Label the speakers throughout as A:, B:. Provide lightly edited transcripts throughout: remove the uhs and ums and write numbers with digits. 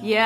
A: Yeah.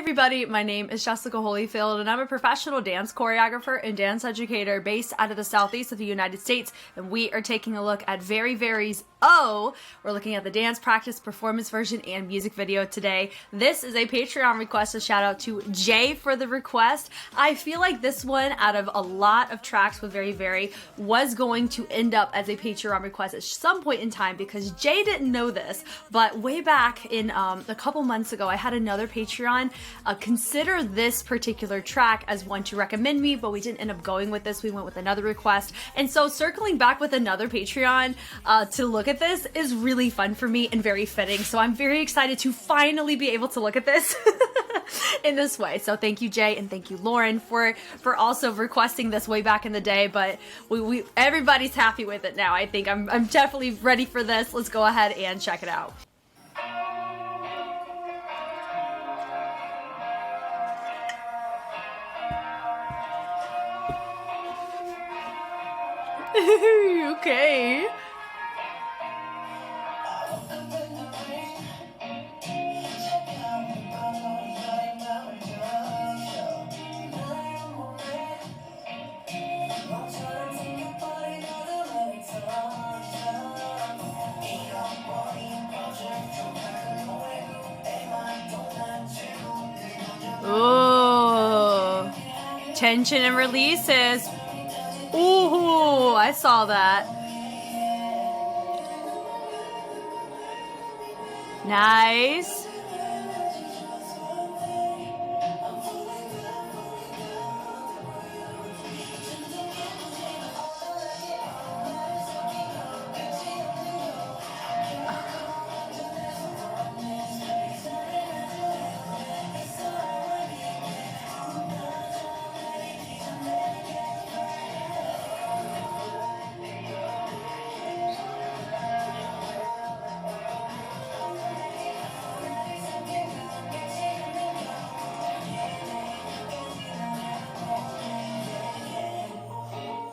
A: Everybody, my name is Jessica Holyfield and I'm a professional dance choreographer and dance educator based out of the southeast of the United States, and we are taking a look at VERIVERY's Oh! We're looking at the dance practice, performance version, and music video today. This is a Patreon request, a shout out to Jay for the request. I feel like this one, out of a lot of tracks with VERIVERY, was going to end up as a Patreon request at some point in time because Jay didn't know this, but way back in a couple months ago, I had another Patreon consider this particular track as one to recommend me, but we didn't end up going with this. We went with another request. And so circling back with another Patreon to look at this is really fun for me and very fitting. So I'm very excited to finally be able to look at this in this way. So thank you, Jay, and thank you, Lauren, for also requesting this way back in the day. But we everybody's happy with it now. I think I'm definitely ready for this. Let's go ahead and check it out. Okay. Oh, tension and releases. Ooh, I saw that. Nice.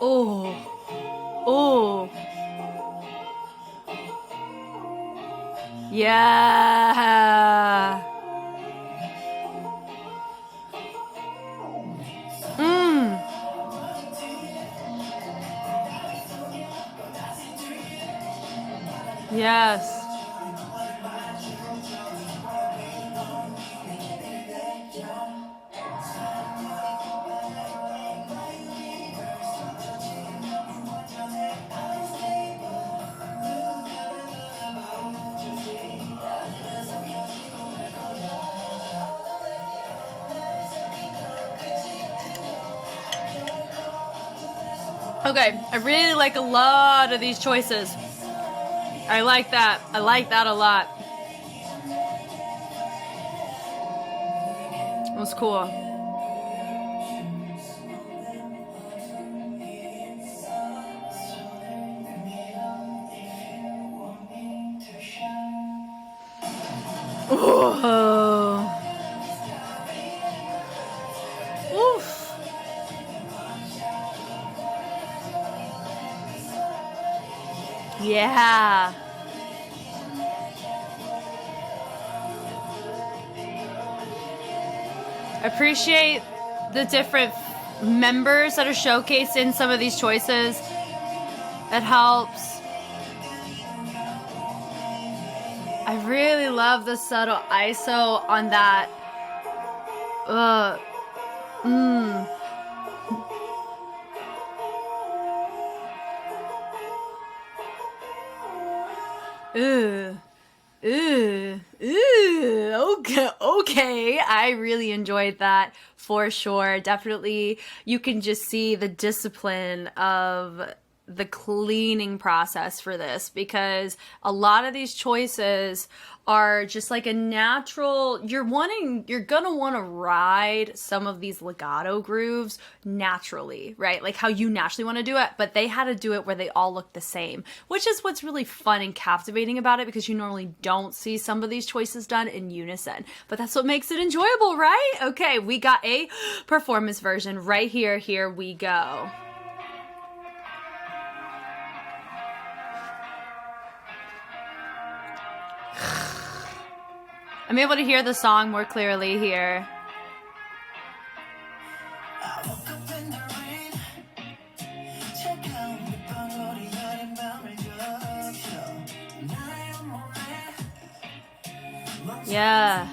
A: Oh, oh, yeah. Yes. Okay, I really like a lot of these choices. I like that. I like that a lot. It was cool. Oh. Oof. Yeah. Appreciate the different members that are showcased in some of these choices. It helps. I really love the subtle ISO on that. Okay. I really enjoyed that for sure. Definitely, you can just see the discipline of the cleaning process for this, because a lot of these choices are just like a natural, you're gonna want to ride some of these legato grooves naturally, right? Like how you naturally want to do it, but they had to do it where they all look the same, which is what's really fun and captivating about it, because you normally don't see some of these choices done in unison, but that's what makes it enjoyable, right? Okay, we got a performance version right here. Here we go. I'm able to hear the song more clearly here. Yeah.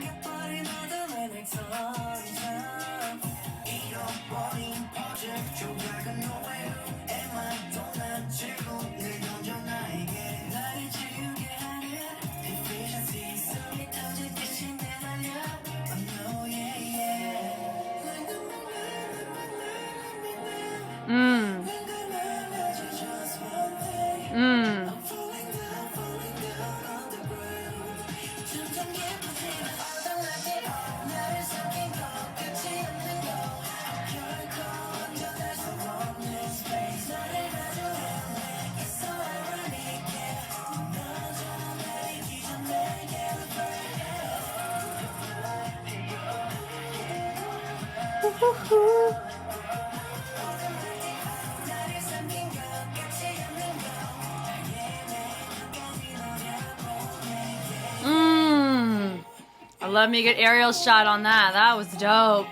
A: I love me a good aerial shot on that. That was dope.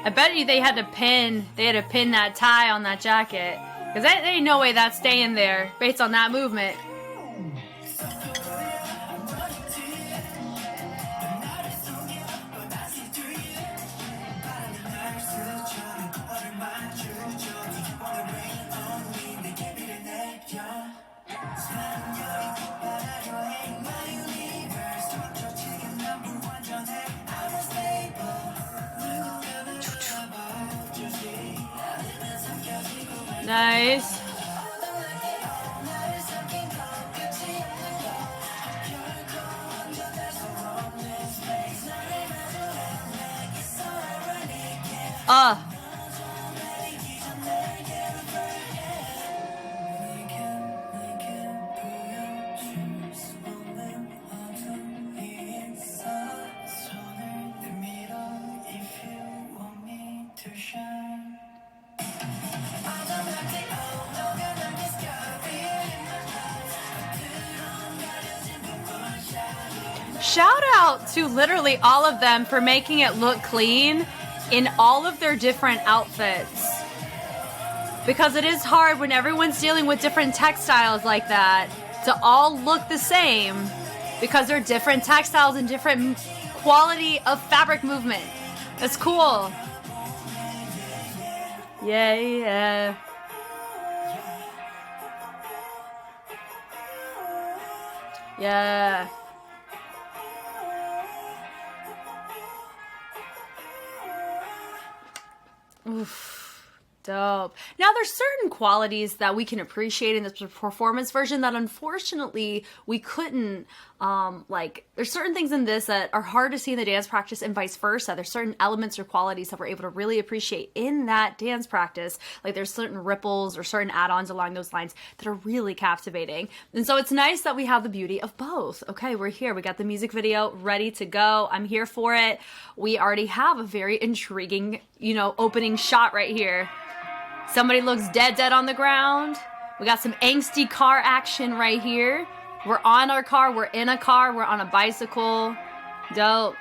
A: I bet you they had to pin that tie on that jacket, because there ain't no way that's staying there based on that movement. Nice. Shout out to literally all of them for making it look clean in all of their different outfits. Because it is hard when everyone's dealing with different textiles like that to all look the same, because they're different textiles and different quality of fabric movement. That's cool. Yeah. Yeah. Oof, dope. Now, there's certain qualities that we can appreciate in this performance version that unfortunately we couldn't, there's certain things in this that are hard to see in the dance practice and vice versa. There's certain elements or qualities that we're able to really appreciate in that dance practice. Like there's certain ripples or certain add-ons along those lines that are really captivating. And so it's nice that we have the beauty of both. Okay, we're here. We got the music video ready to go. I'm here for it. We already have a very intriguing, opening shot right here. Somebody looks dead on the ground. We got some angsty car action right here. We're on our car, we're in a car, we're on a bicycle. Dope.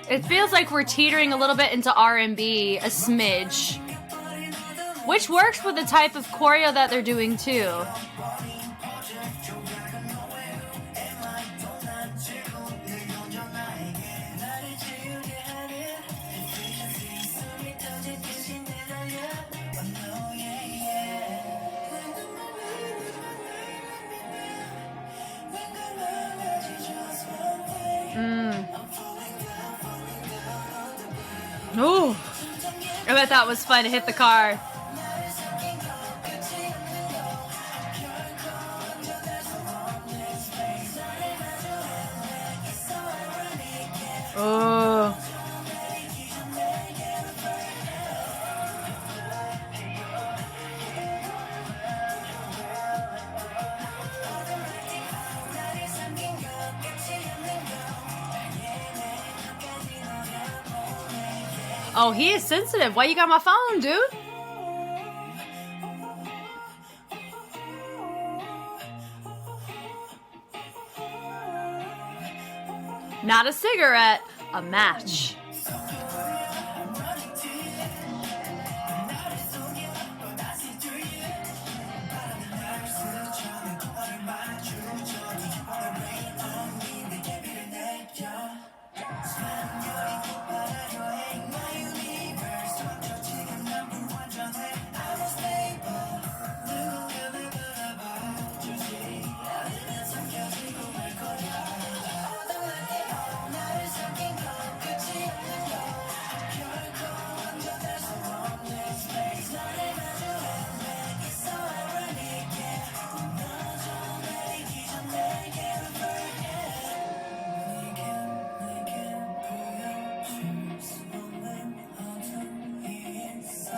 A: It feels like we're teetering a little bit into R&B, a smidge. Which works with the type of choreo that they're doing too. bet that was fun to hit the car. Oh. Oh, he is sensitive. Why you got my phone, dude? Not a cigarette, a match.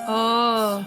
A: Oh.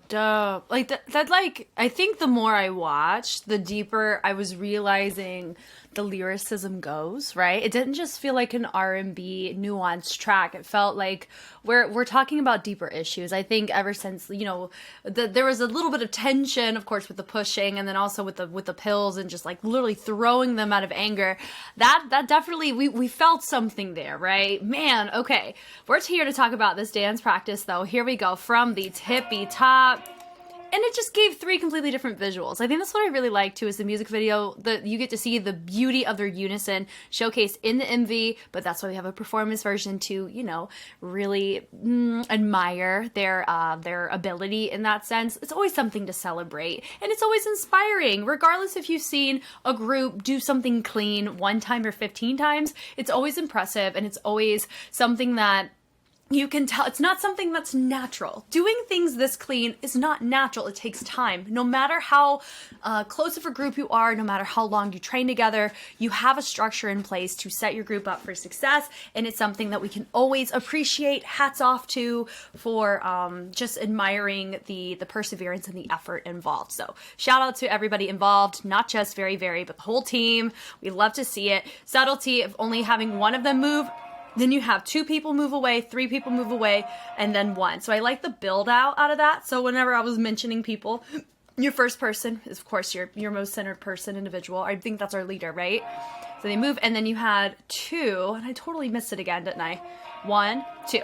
A: Dope. Like that like I think the more I watched, the deeper I was realizing the lyricism goes, right? It didn't just feel like an R&B nuanced track. It felt like we're talking about deeper issues. I think ever since, you know, there was a little bit of tension, of course, with the pushing, and then also with the pills and just like literally throwing them out of anger. That definitely we felt something there, right? Man, okay. We're here to talk about this dance practice though. Here we go from the tippy top. And it just gave three completely different visuals. I think that's what I really like too, is the music video. You get to see the beauty of their unison showcased in the MV, but that's why we have a performance version to, you know, really admire their ability in that sense. It's always something to celebrate, and it's always inspiring, regardless if you've seen a group do something clean 1 time or 15 times. It's always impressive, and it's always something that you can tell it's not something that's natural. Doing things this clean is not natural. It takes time. No matter how close of a group you are, no matter how long you train together, you have a structure in place to set your group up for success. And it's something that we can always appreciate. Hats off to for just admiring the perseverance and the effort involved. So shout out to everybody involved, not just VERIVERY, but the whole team. We love to see it. Subtlety of only having one of them move. Then you have 2 people move away, 3 people move away, and then 1. So I like the build out of that. So whenever I was mentioning people, your first person is, of course, your most centered person, individual. I think that's our leader, right? So they move, and then you had 2, and I totally missed it again, didn't I? 1, 2.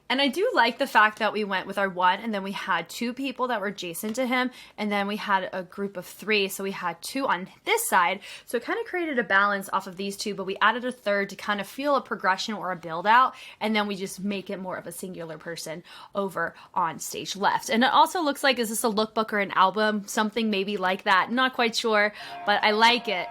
A: And I do like the fact that we went with our 1, and then we had 2 people that were adjacent to him, and then we had a group of 3, so we had 2 on this side. So it kind of created a balance off of these 2, but we added a third to kind of feel a progression or a build out, and then we just make it more of a singular person over on stage left. And it also looks like, is this a lookbook or an album? Something maybe like that. Not quite sure, but I like it.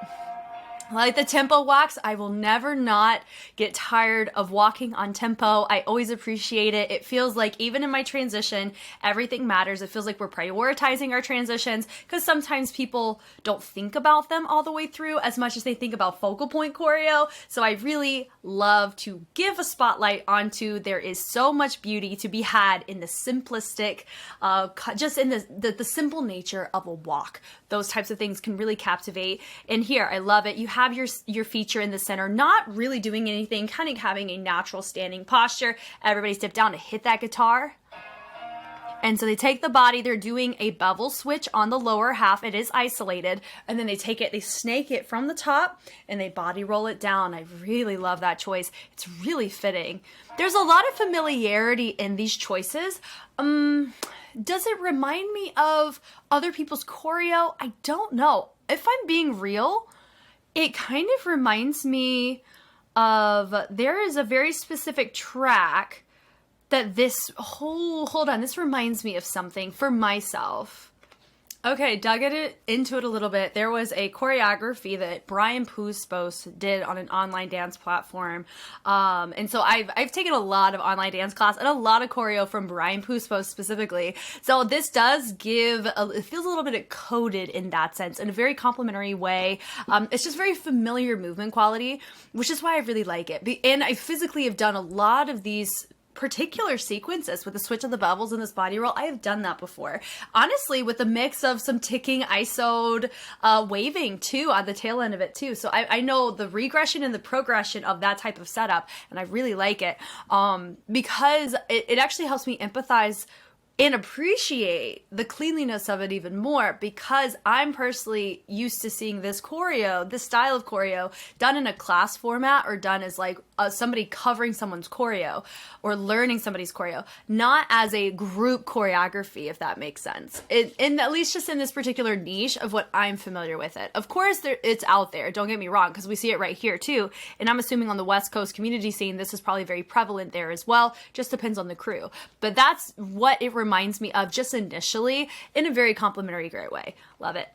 A: I like the tempo walks. I will never not get tired of walking on tempo. I always appreciate it. It feels like even in my transition, everything matters. It feels like we're prioritizing our transitions, because sometimes people don't think about them all the way through as much as they think about focal point choreo. So I really love to give a spotlight onto there is so much beauty to be had in the simplistic, just in the simple nature of a walk. Those types of things can really captivate. And here, I love it. You have have your feature in the center, not really doing anything, kind of having a natural standing posture. Everybody step down to hit that guitar. And so they take the body, they're doing a bevel switch on the lower half. It is isolated. And then they take it, they snake it from the top and they body roll it down. I really love that choice. It's really fitting. There's a lot of familiarity in these choices. Does it remind me of other people's choreo? I don't know. If I'm being real, it kind of reminds me of, there is a very specific track that this hold on, this reminds me of something for myself. Okay, dug into it a little bit. There was a choreography that Brian Puspos did on an online dance platform. And so I've taken a lot of online dance class and a lot of choreo from Brian Puspos specifically. So this does it feels a little bit coded in that sense, in a very complimentary way. It's just very familiar movement quality, which is why I really like it. And I physically have done a lot of these particular sequences with the switch of the bevels and this body roll. I have done that before. Honestly, with a mix of some ticking, isoed, waving too on the tail end of it too. So I know the regression and the progression of that type of setup, and I really like it because it actually helps me empathize and appreciate the cleanliness of it even more, because I'm personally used to seeing this choreo, this style of choreo, done in a class format or done as like somebody covering someone's choreo or learning somebody's choreo, not as a group choreography, if that makes sense. And at least just in this particular niche of what I'm familiar with it. Of course, it's out there, don't get me wrong, because we see it right here too. And I'm assuming on the West Coast community scene, this is probably very prevalent there as well. Just depends on the crew. But that's what it reminds me of just initially, in a very complimentary, great way. Love it.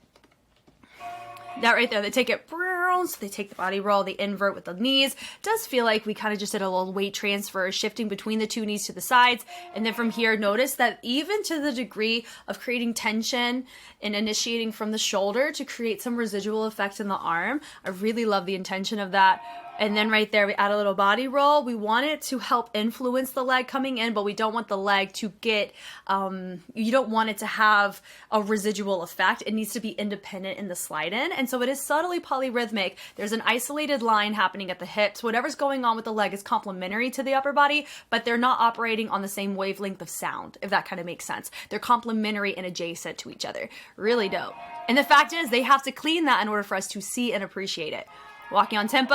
A: That right there, they take it, so they take the body roll, they invert with the knees. It does feel like we kind of just did a little weight transfer, shifting between the two knees to the sides. And then from here, notice that even to the degree of creating tension and initiating from the shoulder to create some residual effect in the arm. I really love the intention of that. And then right there, we add a little body roll. We want it to help influence the leg coming in, but we don't want the leg to get, you don't want it to have a residual effect. It needs to be independent in the slide in. And so it is subtly polyrhythmic. There's an isolated line happening at the hips. Whatever's going on with the leg is complementary to the upper body, but they're not operating on the same wavelength of sound, if that kind of makes sense. They're complementary and adjacent to each other. Really dope. And the fact is, they have to clean that in order for us to see and appreciate it. Walking on tempo.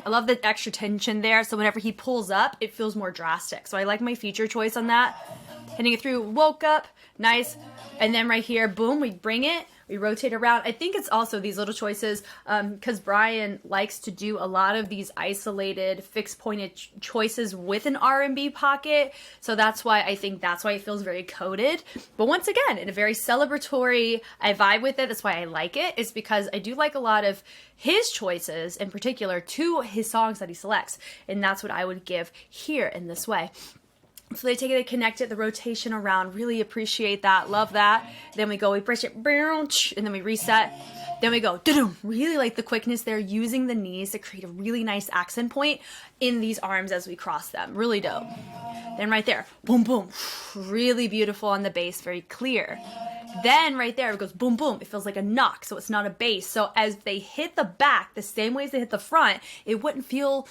A: I love the extra tension there. So whenever he pulls up, it feels more drastic. So I like my feature choice on that. Hitting it through, woke up, nice. And then right here, boom, we bring it. We rotate around. I think it's also these little choices because Brian likes to do a lot of these isolated, fixed pointed choices with an R&B pocket. So that's why I think that's why it feels very coded. But once again, in a very celebratory, I vibe with it. That's why I like it. It's because I do like a lot of his choices in particular to his songs that he selects. And that's what I would give here in this way. So they take it and connect it, the rotation around, really appreciate that, love that. Then we go, we brush it, and then we reset. Then we go, really like the quickness there, using the knees to create a really nice accent point in these arms as we cross them. Really dope. Then right there, boom, boom, really beautiful on the bass, very clear. Then right there, it goes boom, boom. It feels like a knock, so it's not a bass. So as they hit the back, the same way as they hit the front, it wouldn't feel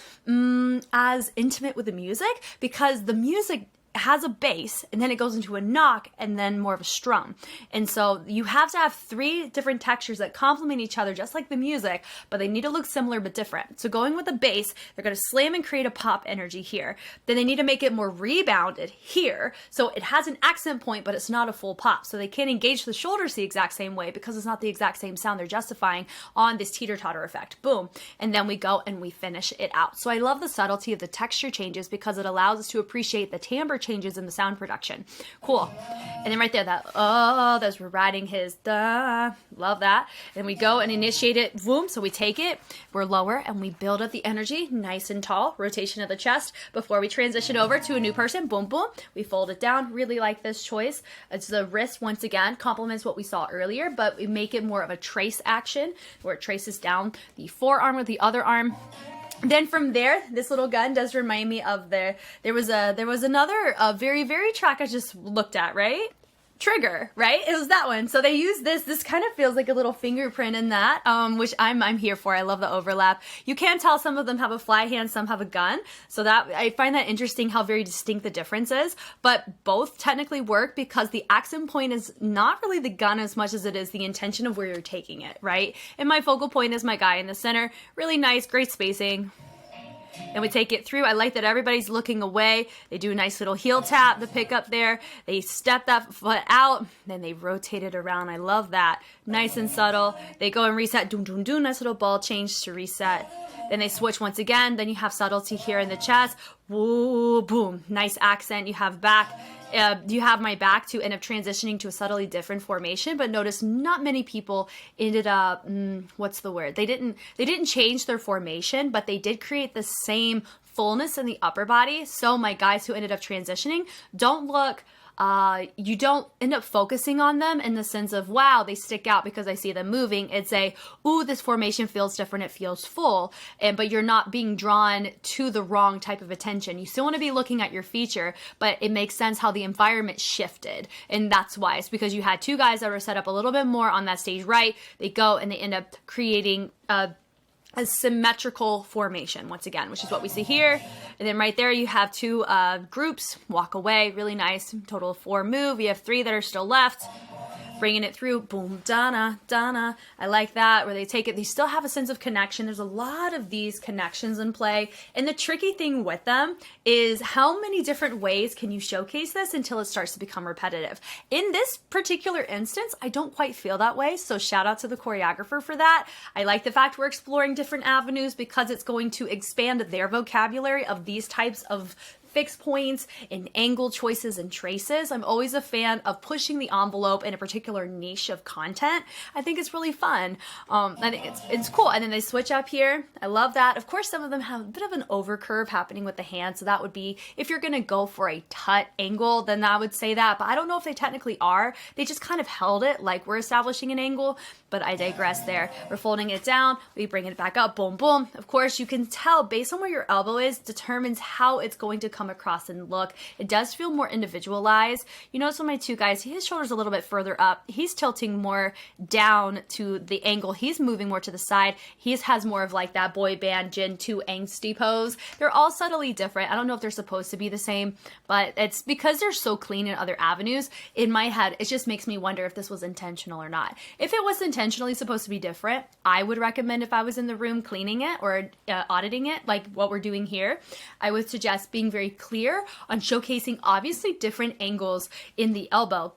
A: as intimate with the music because the music has a bass and then it goes into a knock and then more of a strum. And so you have to have three different textures that complement each other just like the music, but they need to look similar but different. So going with the bass, they're going to slam and create a pop energy here. Then they need to make it more rebounded here. So it has an accent point, but it's not a full pop. So they can't engage the shoulders the exact same way because it's not the exact same sound they're justifying on this teeter-totter effect. Boom. And then we go and we finish it out. So I love the subtlety of the texture changes because it allows us to appreciate the timbre changes in the sound production. Cool. And then right there, that's we're riding his da. Love that. And we go and initiate it. Boom. So we take it, we're lower and we build up the energy nice and tall. Rotation of the chest before we transition over to a new person. Boom, boom. We fold it down. Really like this choice. It's the wrist once again, complements what we saw earlier, but we make it more of a trace action where it traces down the forearm with the other arm. Then from there, this little gun does remind me of there was another very, very track I just looked at, right? trigger, right? It was that one. So they use this kind of feels like a little fingerprint in that, which I'm here for. I love the overlap. You can tell some of them have a fly hand, some have a gun. So that I find that interesting how very distinct the difference is, but both technically work because the accent point is not really the gun as much as it is the intention of where you're taking it, right? And my focal point is my guy in the center. Really nice, great spacing. And we take it through. I like that everybody's looking away. They do a nice little heel tap, the pickup there. They step that foot out, then they rotate it around. I love that. Nice and subtle. They go and reset. Doom, doom, doom. Nice little ball change to reset. Then they switch once again. Then you have subtlety here in the chest. Woo, boom. Nice accent. You have back. You have my back to end up transitioning to a subtly different formation, but notice not many people ended up, what's the word? They didn't change their formation, but they did create the same fullness in the upper body. So my guys who ended up transitioning don't look, you don't end up focusing on them in the sense of, wow, they stick out because I see them moving. It's a, ooh, this formation feels different. It feels full. But you're not being drawn to the wrong type of attention. You still want to be looking at your feature, but it makes sense how the environment shifted. And that's why. It's because you had two guys that were set up a little bit more on that stage right. They go and they end up creating a symmetrical formation once again, which is what we see here. And then right there you have two groups walk away. Really nice. Total of 4 move. We have 3 that are still left. Bringing it through, boom, Donna, Donna. I like that, where they take it. They still have a sense of connection. There's a lot of these connections in play. And the tricky thing with them is how many different ways can you showcase this until it starts to become repetitive. In this particular instance, I don't quite feel that way. So shout out to the choreographer for that. I like the fact we're exploring different avenues because it's going to expand their vocabulary of these types of fixed points and angle choices and traces. I'm always a fan of pushing the envelope in a particular niche of content. I think it's really fun. I think it's cool. And then they switch up here. I love that. Of course, some of them have a bit of an overcurve happening with the hand. So that would be, if you're going to go for a tut angle, then I would say that. But I don't know if they technically are. They just kind of held it like we're establishing an angle. But I digress there. We're folding it down. We bring it back up. Boom, boom. Of course, you can tell based on where your elbow is determines how it's going to come across and look. It does feel more individualized. You notice with my two guys, his shoulder's a little bit further up. He's tilting more down to the angle. He's moving more to the side. He has more of like that boy band Gen 2 angsty pose. They're all subtly different. I don't know if they're supposed to be the same, but it's because they're so clean in other avenues. In my head, it just makes me wonder if this was intentional or not. If it was intentionally supposed to be different, I would recommend if I was in the room cleaning it or auditing it, like what we're doing here, I would suggest being very clear on showcasing obviously different angles in the elbow.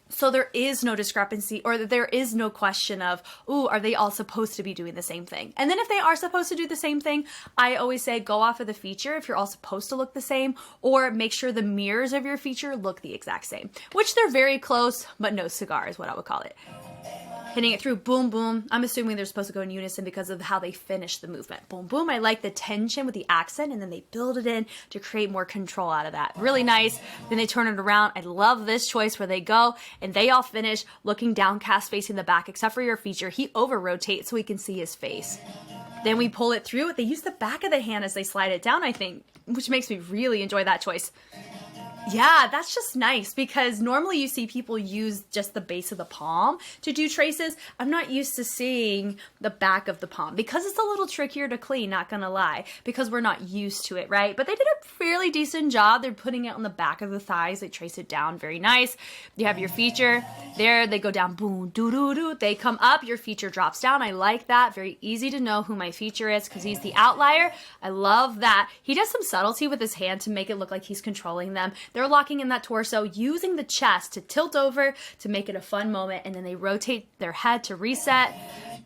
A: So there is no discrepancy or there is no question of, ooh, are they all supposed to be doing the same thing? And then if they are supposed to do the same thing, I always say go off of the feature if you're all supposed to look the same, or make sure the mirrors of your feature look the exact same, which they're very close, but no cigar is what I would call it. Hitting it through, boom, boom. I'm assuming they're supposed to go in unison because of how they finish the movement. Boom, boom. I like the tension with the accent, and then they build it in to create more control out of that. Really nice. Then they turn it around. I love this choice where they go and they all finish looking downcast, facing the back, except for your feature. He over-rotates so we can see his face. Then we pull it through. They use the back of the hand as they slide it down, I think, which makes me really enjoy that choice. Yeah, that's just nice because normally you see people use just the base of the palm to do traces. I'm not used to seeing the back of the palm because it's a little trickier to clean, not gonna lie, because we're not used to it, right? But they did a fairly decent job. They're putting it on the back of the thighs. They trace it down very nice. You have your feature there. They go down, boom, doo-doo-doo. They come up, your feature drops down. I like that. Very easy to know who my feature is because he's the outlier. I love that. He does some subtlety with his hand to make it look like he's controlling them. They're locking in that torso, using the chest to tilt over to make it a fun moment, and then they rotate their head to reset.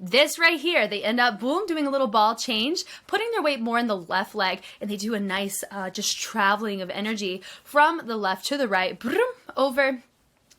A: This right here, they end up, boom, doing a little ball change, putting their weight more in the left leg, and they do a nice just traveling of energy from the left to the right, over.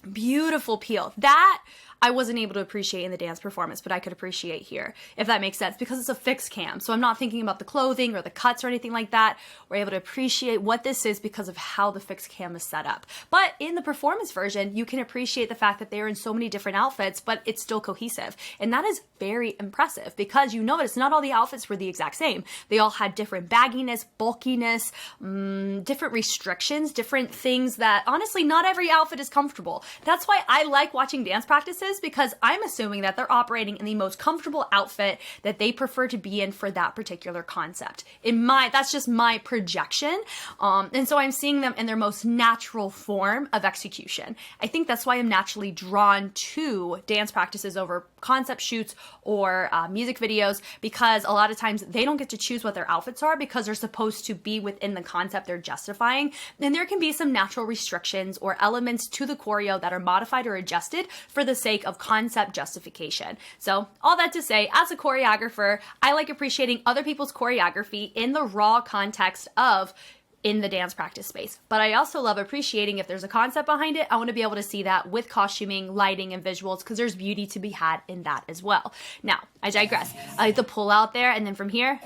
A: Beautiful peel. That, I wasn't able to appreciate in the dance performance, but I could appreciate here, if that makes sense, because it's a fixed cam. So I'm not thinking about the clothing or the cuts or anything like that. We're able to appreciate what this is because of how the fixed cam is set up. But in the performance version, you can appreciate the fact that they're in so many different outfits, but it's still cohesive. And that is very impressive because you notice not all the outfits were the exact same. They all had different bagginess, bulkiness, different restrictions, different things that honestly, not every outfit is comfortable. That's why I like watching dance practices, because I'm assuming that they're operating in the most comfortable outfit that they prefer to be in for that particular concept. That's just my projection. And so I'm seeing them in their most natural form of execution. I think that's why I'm naturally drawn to dance practices over concept shoots or music videos, because a lot of times they don't get to choose what their outfits are because they're supposed to be within the concept they're justifying. And there can be some natural restrictions or elements to the choreo that are modified or adjusted for the sake of concept justification. So all that to say, as a choreographer, I like appreciating other people's choreography in the raw context of in the dance practice space. But I also love appreciating if there's a concept behind it, I want to be able to see that with costuming, lighting, and visuals, because there's beauty to be had in that as well. Now, I digress. I like the pull out there, and then from here,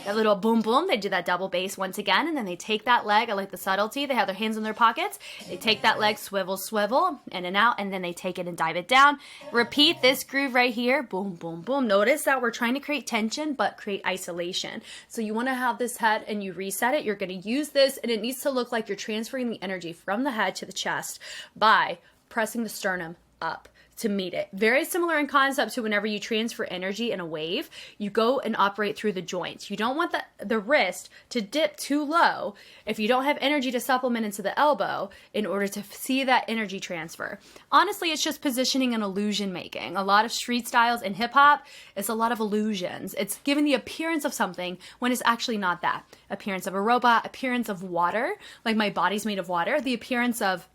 A: that little boom boom, they do that double bass once again, and then they take that leg. I like the subtlety. They have their hands in their pockets. They take that leg, swivel, swivel, in and out, and then they take it and dive it down. Repeat this groove right here. Boom, boom, boom. Notice that we're trying to create tension, but create isolation. So you want to have this head and you reset it. You're going to use this, and it needs to look like you're transferring the energy from the head to the chest by pressing the sternum up to meet it. Very similar in concept to whenever you transfer energy in a wave, you go and operate through the joints. You don't want the wrist to dip too low if you don't have energy to supplement into the elbow in order to see that energy transfer. Honestly, it's just positioning and illusion making. A lot of street styles in hip hop, it's a lot of illusions. It's giving the appearance of something when it's actually not that. Appearance of a robot, appearance of water, like my body's made of water, the appearance of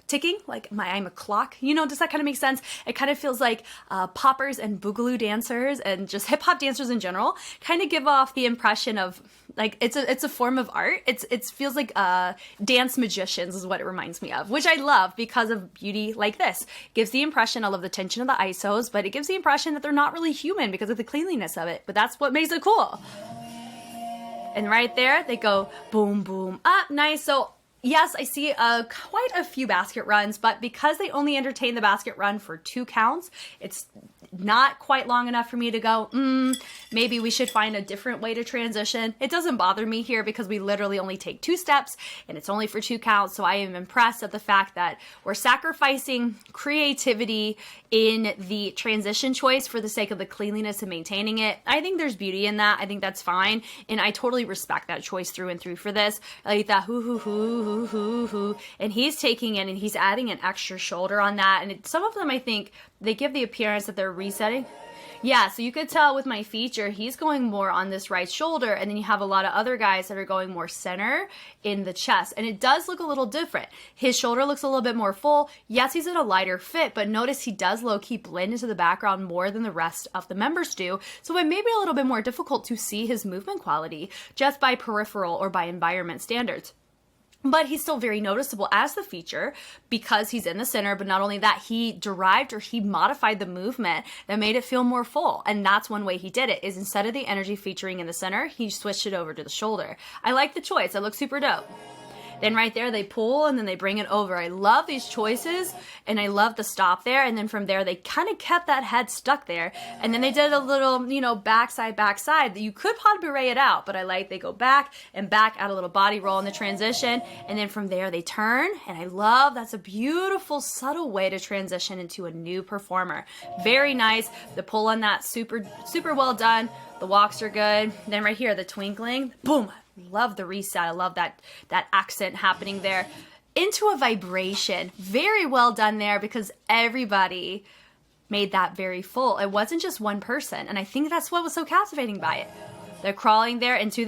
A: ticking, like I'm a clock, does that kind of make sense? It kind of feels like poppers and boogaloo dancers and just hip hop dancers in general kind of give off the impression of like, it's a form of art. It feels like dance magicians is what it reminds me of, which I love because of beauty like this. Gives the impression, I love the tension of the isos, but it gives the impression that they're not really human because of the cleanliness of it, but that's what makes it cool. And right there, they go boom, boom, up, nice. So yes, I see quite a few basket runs, but because they only entertain the basket run for 2 counts, it's not quite long enough for me to go, maybe we should find a different way to transition. It doesn't bother me here because we literally only take 2 steps and it's only for 2 counts. So I am impressed at the fact that we're sacrificing creativity in the transition choice for the sake of the cleanliness and maintaining it. I think there's beauty in that. I think that's fine. And I totally respect that choice through and through for this. I like that hoo, hoo, hoo, hoo, hoo, hoo. And he's taking it and he's adding an extra shoulder on that. And some of them, I think, they give the appearance that they're resetting. Yeah, so you could tell with my feature, he's going more on this right shoulder, and then you have a lot of other guys that are going more center in the chest, and it does look a little different. His shoulder looks a little bit more full. Yes, he's in a lighter fit, but notice he does low-key blend into the background more than the rest of the members do, so it may be a little bit more difficult to see his movement quality just by peripheral or by environment standards. But he's still very noticeable as the feature because he's in the center. But not only that, he derived or he modified the movement that made it feel more full. And that's one way he did it, is instead of the energy featuring in the center, he switched it over to the shoulder. I like the choice. It looks super dope. Then right there, they pull and then they bring it over. I love these choices and I love the stop there. And then from there, they kind of kept that head stuck there. And then they did a little, backside that you could potpourri it out, but I like they go back and back, add a little body roll in the transition. And then from there, they turn. And I love, that's a beautiful, subtle way to transition into a new performer. Very nice. The pull on that, super, super well done. The walks are good. Then right here, the twinkling, boom. Love the reset. I love that accent happening there. Into a vibration. Very well done there because everybody made that very full. It wasn't just one person. And I think that's what was so captivating by it. They're crawling there into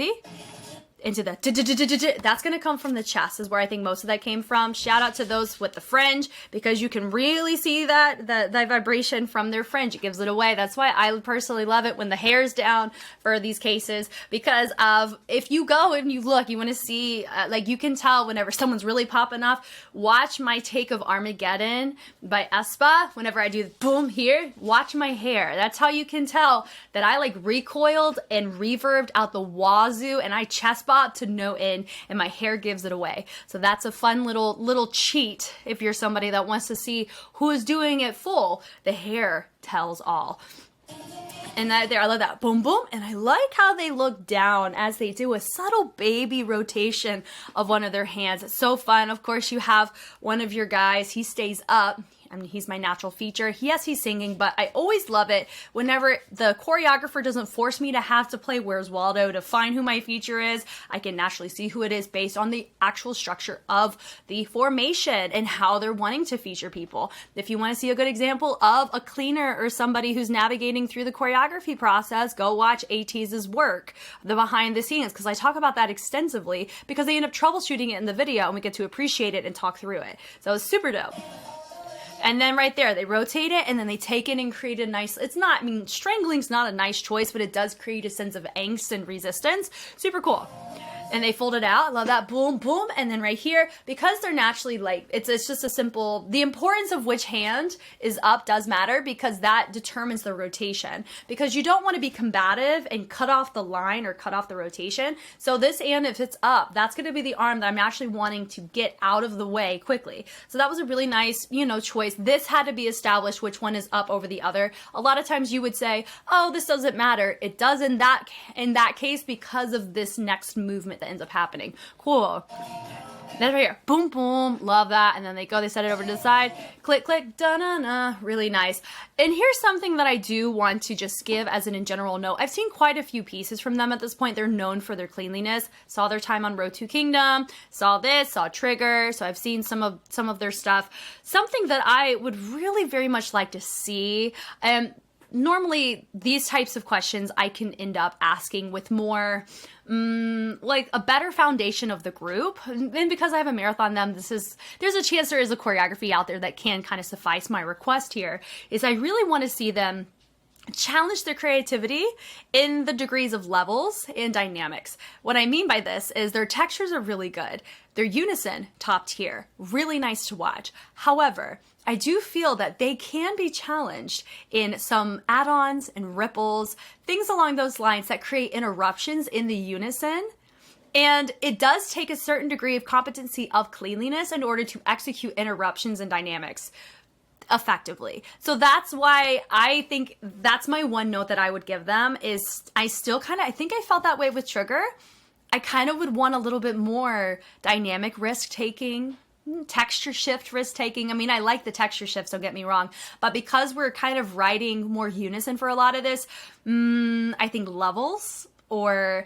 A: into the that's going to come from the chest is where I think most of that came from. Shout out to those with the fringe, because you can really see that vibration from their fringe. It gives it away. That's why I personally love it when the hair's down for these cases, because of, if you go and you look, you want to see, like, you can tell whenever someone's really popping off. Watch my take of Armageddon by Espa. Whenever I do the boom here, watch my hair. That's how you can tell that I like recoiled and reverbed out the wazoo, and I chest bob to no end, and my hair gives it away. So that's a fun little cheat if you're somebody that wants to see who is doing it full. The hair tells all. And that there, I love that boom boom, and I like how they look down as they do a subtle baby rotation of one of their hands. It's so fun. Of course, you have one of your guys, he stays up. I mean, he's my natural feature. Yes, he's singing, but I always love it whenever the choreographer doesn't force me to have to play Where's Waldo to find who my feature is. I can naturally see who it is based on the actual structure of the formation and how they're wanting to feature people. If you want to see a good example of a cleaner or somebody who's navigating through the choreography process, go watch ATEEZ's work, the behind the scenes, because I talk about that extensively, because they end up troubleshooting it in the video and we get to appreciate it and talk through it. So it's super dope. And then right there, they rotate it, and then they take it and create a nice, it's not, I mean, strangling's not a nice choice, but it does create a sense of angst and resistance. Super cool. And they fold it out. I love that. Boom, boom. And then right here, because they're naturally like, it's just a simple, the importance of which hand is up does matter, because that determines the rotation. Because you don't want to be combative and cut off the line or cut off the rotation. So this hand, if it's up, that's going to be the arm that I'm actually wanting to get out of the way quickly. So that was a really nice, choice. This had to be established which one is up over the other. A lot of times you would say, oh, this doesn't matter. It does in that case, because of this next movement that ends up happening. Cool. Then right here, boom, boom, love that. And then they set it over to the side, click, click, da-na-na, really nice. And here's something that I do want to just give as an in general note. I've seen quite a few pieces from them at this point. They're known for their cleanliness. Saw their time on Road to Kingdom, saw this, saw Trigger, so I've seen some of their stuff. Something that I would really very much like to see, normally these types of questions I can end up asking with more like a better foundation of the group. And because I have a marathon them, there's a chance there is a choreography out there that can kind of suffice my request here, is I really want to see them challenge their creativity in the degrees of levels and dynamics. What I mean by this is their textures are really good. Their unison, top tier, really nice to watch. However, I do feel that they can be challenged in some add-ons and ripples, things along those lines that create interruptions in the unison. And it does take a certain degree of competency of cleanliness in order to execute interruptions and dynamics effectively. So that's why I think that's my one note that I would give them, is I think I felt that way with Trigger. I kind of would want a little bit more dynamic risk taking, texture shift risk taking. I mean, I like the texture shifts, don't get me wrong, but because we're kind of writing more unison for a lot of this, I think levels or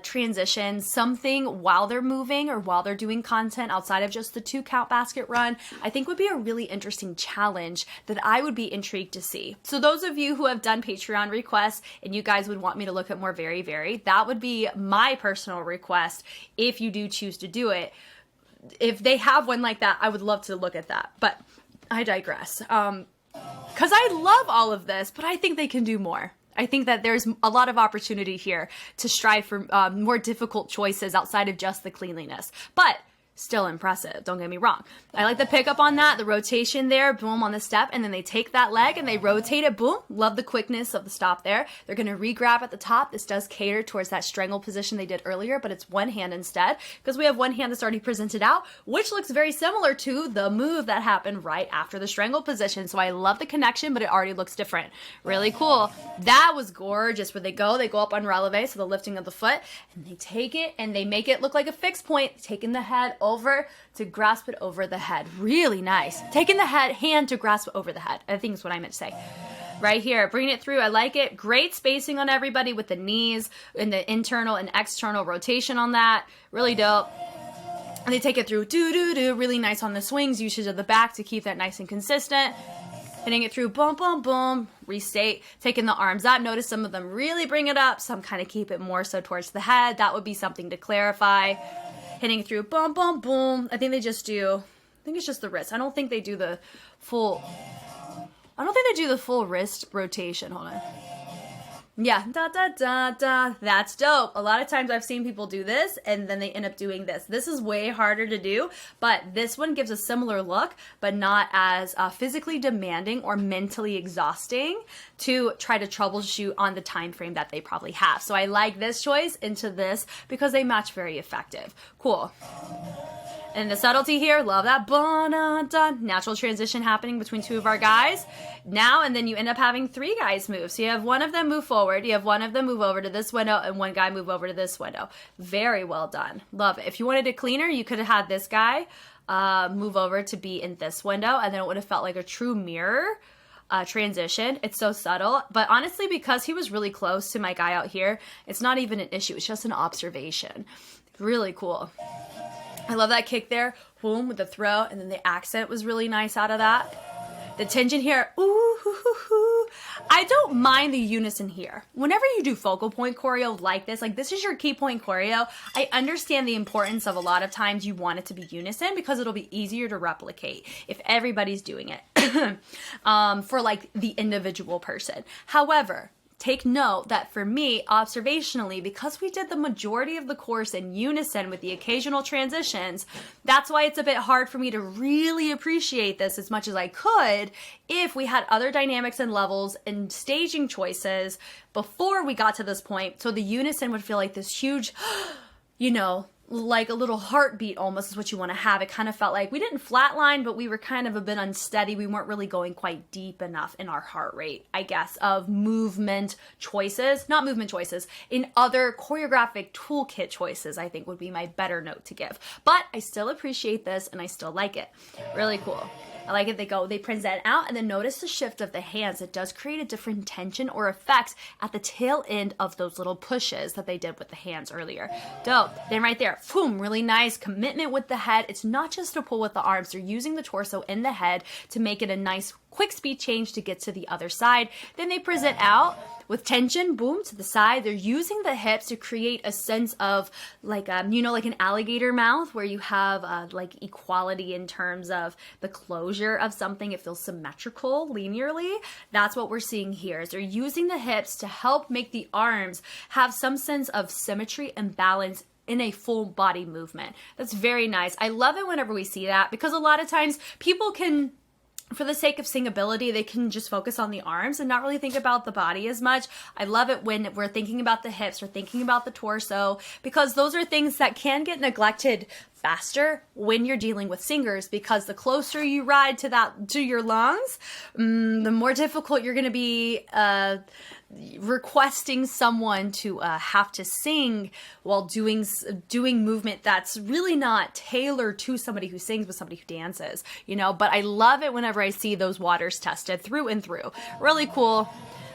A: transition, something while they're moving or while they're doing content outside of just the 2 count basket run, I think would be a really interesting challenge that I would be intrigued to see. So those of you who have done Patreon requests and you guys would want me to look at more very, very, that would be my personal request if you do choose to do it. If they have one like that, I would love to look at that, but I digress. Because I love all of this, but I think they can do more. I think that there's a lot of opportunity here to strive for more difficult choices outside of just the cleanliness. But still impressive, don't get me wrong. I like the pickup on that, the rotation there, boom, on the step, and then they take that leg and they rotate it, boom. Love the quickness of the stop there. They're going to re-grab at the top. This does cater towards that strangle position they did earlier, but it's one hand instead, because we have one hand that's already presented out, which looks very similar to the move that happened right after the strangle position. So I love the connection, but it already looks different. Really cool. That was gorgeous. Where they go up on releve, so the lifting of the foot, and they take it and they make it look like a fixed point, taking the head over to grasp it over the head. Really nice. Taking the hand to grasp it over the head, I think is what I meant to say. Right here, bringing it through. I like it. Great spacing on everybody with the knees and the internal and external rotation on that. Really dope. And they take it through, really nice on the swings, usage of the back to keep that nice and consistent. hitting it through, boom, boom, boom, restate, taking the arms up. Notice some of them really bring it up, some kind of keep it more so towards the head. That would be something to clarify. Hitting through, boom, boom, boom. I think they just do, I think it's just the wrist. I don't think they do the full wrist rotation. Hold on. Yeah, da, da, da, da. That's dope. A lot of times I've seen people do this and then they end up doing this. This is way harder to do, but this one gives a similar look, but not as physically demanding or mentally exhausting to try to troubleshoot on the time frame that they probably have. So I like this choice into this because they match very effective. Cool. And the subtlety here, love that. Natural transition happening between two of our guys. Now, and then you end up having three guys move. So you have one of them move forward, you have one of them move over to this window, and one guy move over to this window. Very well done. Love it. If you wanted it cleaner, you could have had this guy move over to be in this window, and then it would have felt like a true mirror transition. It's so subtle, but honestly, because he was really close to my guy out here, it's not even an issue. It's just an observation. Really cool. I love that kick there, boom, with the throw, and then the accent was really nice out of that. The tension here, ooh, hoo, hoo, hoo. I don't mind the unison here. Whenever you do focal point choreo like this is your key point choreo, I understand the importance of a lot of times you want it to be unison because it'll be easier to replicate if everybody's doing it for like the individual person. However, take note that for me, observationally, because we did the majority of the course in unison with the occasional transitions, that's why it's a bit hard for me to really appreciate this as much as I could if we had other dynamics and levels and staging choices before we got to this point. So the unison would feel like this huge, you know, like a little heartbeat almost is what you want to have. It kind of felt like we didn't flatline, but we were kind of a bit unsteady. We weren't really going quite deep enough in our heart rate, I guess, of movement choices, not movement choices, in other choreographic toolkit choices, I think would be my better note to give. But I still appreciate this and I still like it. Really cool. I like it. They present out, and then notice the shift of the hands. It does create a different tension or effects at the tail end of those little pushes that they did with the hands earlier. Dope. Then right there, boom, really nice commitment with the head. It's not just a pull with the arms. They're using the torso and the head to make it a nice quick speed change to get to the other side. Then they present out with tension, boom, to the side. They're using the hips to create a sense of like, you know, like an alligator mouth where you have like equality in terms of the closure of something. It feels symmetrical linearly. That's what we're seeing here is they're using the hips to help make the arms have some sense of symmetry and balance in a full body movement. That's very nice. I love it whenever we see that because a lot of times people can, for the sake of singability, they can just focus on the arms and not really think about the body as much. I love it when we're thinking about the hips, we're thinking about the torso, because those are things that can get neglected faster when you're dealing with singers, because the closer you ride to your lungs, the more difficult you're going to be requesting someone to have to sing while doing movement that's really not tailored to somebody who sings but somebody who dances, you know. But I love it whenever I see those waters tested through and through. Really cool.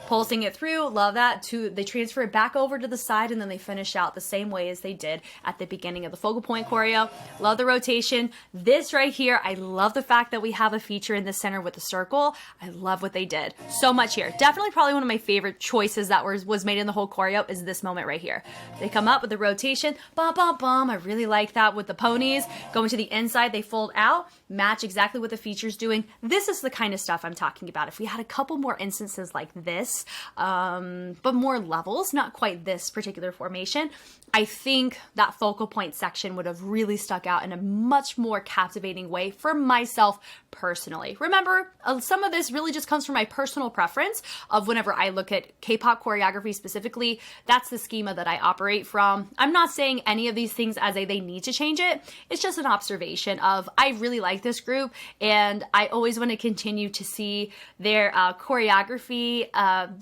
A: Pulsing it through, love that. They transfer it back over to the side and then they finish out the same way as they did at the beginning of the focal point choreo. Love the rotation. This right here, I love the fact that we have a feature in the center with the circle. I love what they did. So much here. Definitely probably one of my favorite choices that was made in the whole choreo is this moment right here. They come up with the rotation, bum, bum, bum. I really like that with the ponies. Going to the inside, they fold out, match exactly what the feature's doing. This is the kind of stuff I'm talking about. If we had a couple more instances like this, but more levels, not quite this particular formation, I think that focal point section would have really stuck out in a much more captivating way for myself personally. Remember, some of this really just comes from my personal preference of whenever I look at K-pop choreography specifically, that's the schema that I operate from. I'm not saying any of these things as they need to change it. It's just an observation of I really like this group and I always want to continue to see their choreography,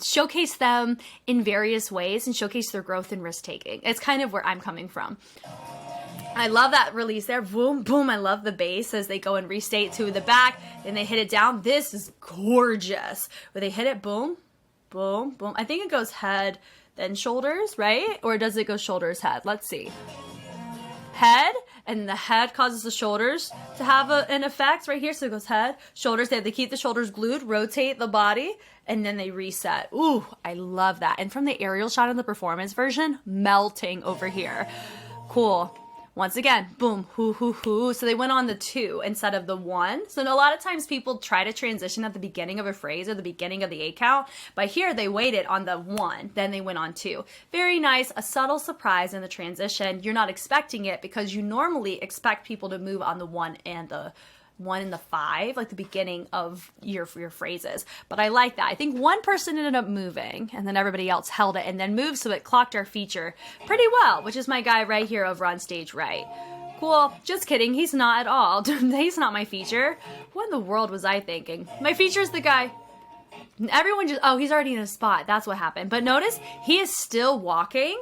A: showcase them in various ways and showcase their growth in risk taking. It's kind of where I'm coming from. I love that release there. Boom, boom. I love the bass as they go and restate to the back and they hit it down. This is gorgeous. Where they hit it, boom, boom, boom. I think it goes head, then shoulders, right? Or does it go shoulders, head? Let's see. Head, and the head causes the shoulders to have an effect right here. So it goes head, shoulders. They have to keep the shoulders glued, rotate the body, and then they reset. Ooh, I love that. And from the aerial shot in the performance version, melting over here. Cool. Once again, boom, hoo, hoo, hoo. So they went on the 2 instead of the 1. So a lot of times people try to transition at the beginning of a phrase or the beginning of the 8 count. But here they waited on the 1, then they went on 2. Very nice, a subtle surprise in the transition. You're not expecting it because you normally expect people to move on the 1 and the 5, like the beginning of your phrases. But I like that. I think one person ended up moving and then everybody else held it and then moved, so it clocked our feature pretty well, which is my guy right here over on stage right. Cool. Just kidding. He's not at all. He's not my feature. What in the world was I thinking? My feature is the guy. Everyone just, oh, he's already in a spot. That's what happened. But notice he is still walking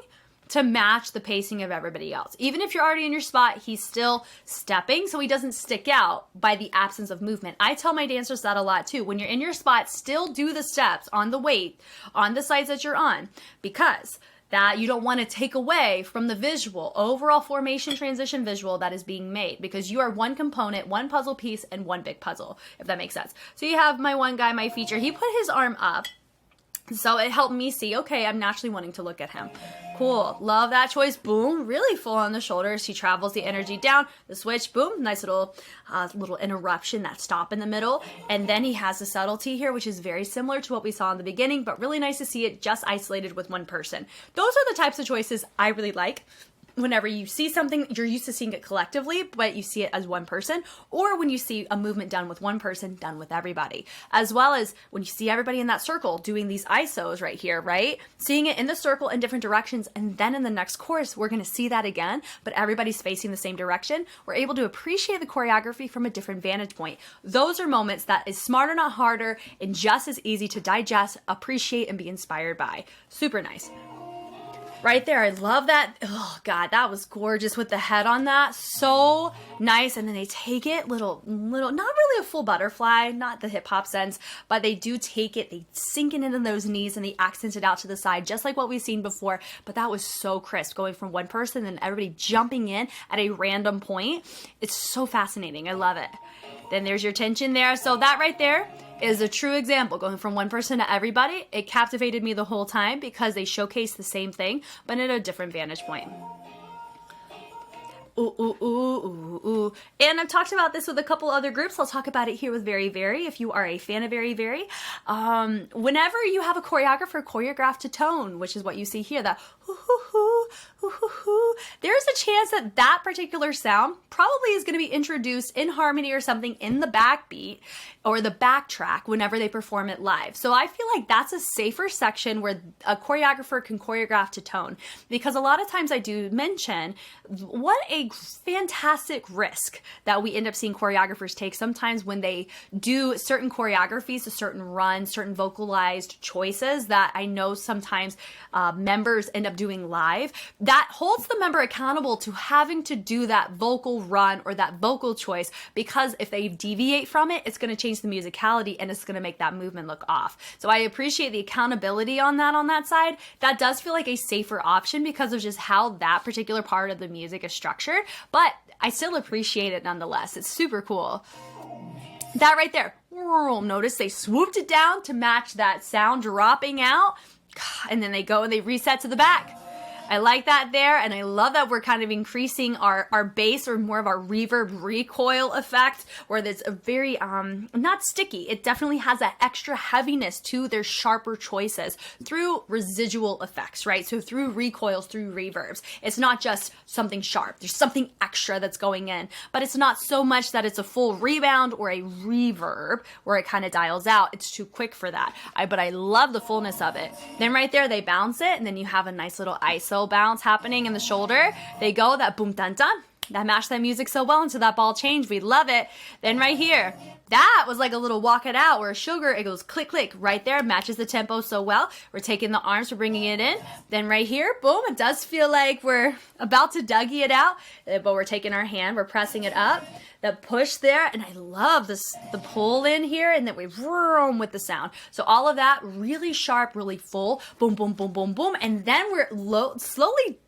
A: to match the pacing of everybody else. Even if you're already in your spot, he's still stepping so he doesn't stick out by the absence of movement. I tell my dancers that a lot too. When you're in your spot, still do the steps on the weight, on the sides that you're on, because that you don't want to take away from the visual, overall formation transition visual that is being made, because you are one component, one puzzle piece, and one big puzzle, if that makes sense. So you have my one guy, my feature, he put his arm up. So it helped me see, okay, I'm naturally wanting to look at him. Cool. Love that choice. Boom. Really full on the shoulders. He travels the energy down. The switch. Boom. Nice little interruption, that stop in the middle. And then he has the subtlety here, which is very similar to what we saw in the beginning, but really nice to see it just isolated with one person. Those are the types of choices I really like. Whenever you see something, you're used to seeing it collectively, but you see it as one person, or when you see a movement done with one person, done with everybody, as well as when you see everybody in that circle doing these ISOs right here, right? Seeing it in the circle in different directions, and then in the next course, we're gonna see that again, but everybody's facing the same direction. We're able to appreciate the choreography from a different vantage point. Those are moments that is smarter, not harder, and just as easy to digest, appreciate, and be inspired by. Super nice. Right there, I love that. Oh God, that was gorgeous with the head on that. So nice. And then they take it little, not really a full butterfly, not the hip hop sense, but they do take it, they sink it into those knees and they accent it out to the side, just like what we've seen before. But that was so crisp, going from one person and everybody jumping in at a random point. It's so fascinating. I love it. Then there's your tension there. So that right there is a true example, going from one person to everybody. It captivated me the whole time because they showcase the same thing, but at a different vantage point. Ooh, ooh, ooh, ooh, ooh. And I've talked about this with a couple other groups. I'll talk about it here with Very Very, if you are a fan of Very Very. Whenever you have a choreographer choreograph to tone, which is what you see here, that hoo hoo hoo, hoo hoo hoo, there's a chance that that particular sound probably is going to be introduced in harmony or something in the backbeat or the backtrack whenever they perform it live. So I feel like that's a safer section where a choreographer can choreograph to tone, because a lot of times I do mention what a fantastic risk that we end up seeing choreographers take sometimes when they do certain choreographies, a certain run, certain vocalized choices that I know sometimes members end up doing live. That holds the member accountable to having to do that vocal run or that vocal choice, because if they deviate from it, it's going to change the musicality and it's going to make that movement look off. So I appreciate the accountability on that side. That does feel like a safer option because of just how that particular part of the music is structured, but I still appreciate it nonetheless. It's super cool. That right there, notice they swooped it down to match that sound dropping out, and then they go and they reset to the back. I like that there, and I love that we're kind of increasing our bass, or more of our reverb recoil effect, where there's a very, not sticky, it definitely has that extra heaviness to their sharper choices through residual effects, right? So through recoils, through reverbs. It's not just something sharp, there's something extra that's going in, but it's not so much that it's a full rebound or a reverb where it kind of dials out. It's too quick for that. But I love the fullness of it. Then right there, they bounce it, and then you have a nice little ISO bounce happening in the shoulder. They go that boom dun dun. That matched that music so well into that ball change. We love it. Then right here, that was like a little walk it out where sugar, it goes click, click right there, matches the tempo so well. We're taking the arms, we're bringing it in. Then right here, boom, it does feel like we're about to Dougie it out, but we're taking our hand, we're pressing it up. That push there, and I love this, the pull in here, and then we vroom with the sound. So all of that really sharp, really full, boom, boom, boom, boom, boom, and then we're slowly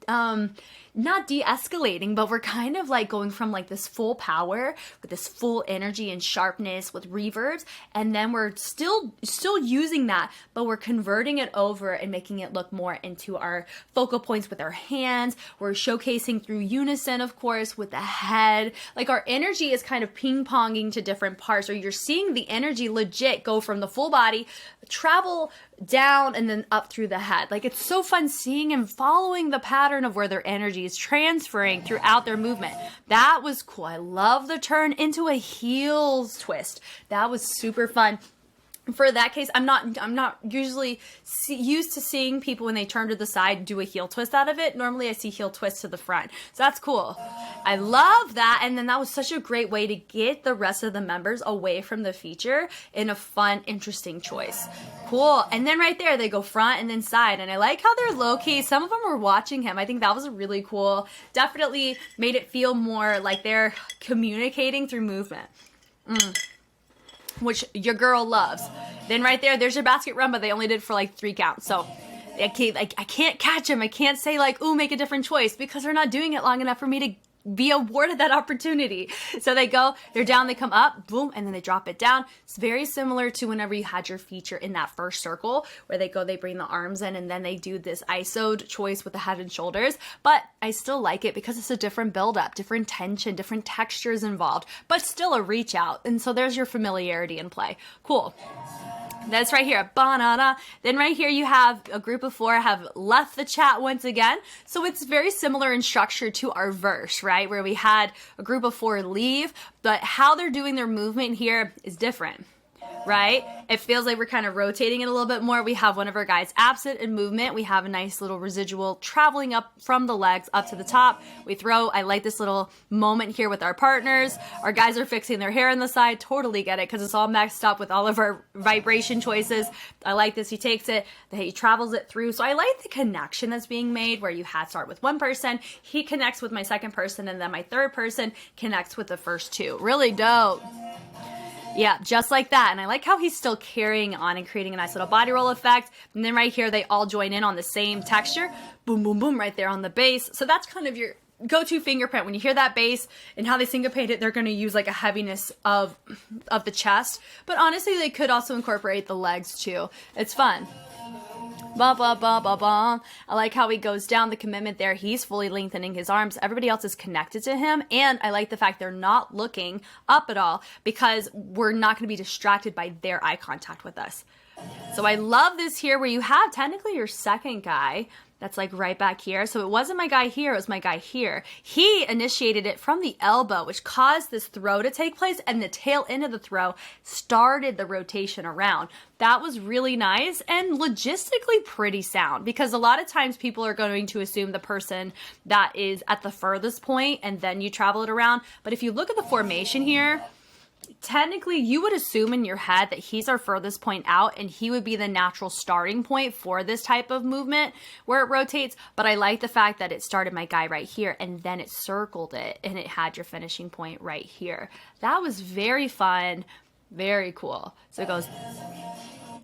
A: not de-escalating, but we're kind of like going from like this full power with this full energy and sharpness with reverbs, and then we're still using that, but we're converting it over and making it look more into our focal points with our hands. We're showcasing through unison, of course, with the head. Like our energy is kind of ping-ponging to different parts, or you're seeing the energy legit go from the full body, travel down, and then up through the head. Like it's so fun seeing and following the pattern of where their energy is transferring throughout their movement. That was cool. I love the turn into a heels twist. That was super fun. For that case, I'm not usually used to seeing people when they turn to the side do a heel twist out of it. Normally I see heel twist to the front. So that's cool. I love that. And then that was such a great way to get the rest of the members away from the feature in a fun, interesting choice. Cool. And then right there, they go front and then side. And I like how they're low-key. Some of them were watching him. I think that was really cool. Definitely made it feel more like they're communicating through movement. Which your girl loves. Then right there's your basket run, but they only did for like 3 counts. So I can't catch them. I can't say like, ooh, make a different choice, because they're not doing it long enough for me to be awarded that opportunity. So they go, they're down, they come up, boom, and then they drop it down. It's very similar to whenever you had your feature in that first circle where they go, they bring the arms in, and then they do this ISO'd choice with the head and shoulders. But I still like it because it's a different buildup, different tension, different textures involved, but still a reach out. And so there's your familiarity in play. Cool. That's right here. Banana. Then right here you have a group of 4 have left the chat once again. So it's very similar in structure to our verse, right? Where we had a group of 4 leave, but how they're doing their movement here is different, right? It feels like we're kind of rotating it a little bit more. We have one of our guys absent in movement. We have a nice little residual traveling up from the legs up to the top. We throw, I like this little moment here with our partners. Our guys are fixing their hair on the side. Totally get it, because it's all mixed up with all of our vibration choices. I like this. He takes it, he travels it through. So I like the connection that's being made where you start with one person, he connects with my second person, and then my third person connects with the first 2. Really dope. Yeah, just like that. And I like how he's still carrying on and creating a nice little body roll effect. And then right here, they all join in on the same texture. Boom, boom, boom, right there on the bass. So that's kind of your go-to fingerprint. When you hear that bass and how they syncopate it, they're going to use like a heaviness of the chest. But honestly, they could also incorporate the legs too. It's fun. Ba, ba, ba, ba, ba. I like how he goes down the commitment there. He's fully lengthening his arms. Everybody else is connected to him. And I like the fact they're not looking up at all, because we're not going to be distracted by their eye contact with us. So I love this here where you have technically your second guy that's like right back here. So it wasn't my guy here, it was my guy here. He initiated it from the elbow, which caused this throw to take place, and the tail end of the throw started the rotation around. That was really nice and logistically pretty sound, because a lot of times people are going to assume the person that is at the furthest point and then you travel it around. But if you look at the formation here, technically you would assume in your head that he's our furthest point out and he would be the natural starting point for this type of movement where it rotates. But I like the fact that it started my guy right here and then it circled it and it had your finishing point right here. That was very fun, very cool. So it goes,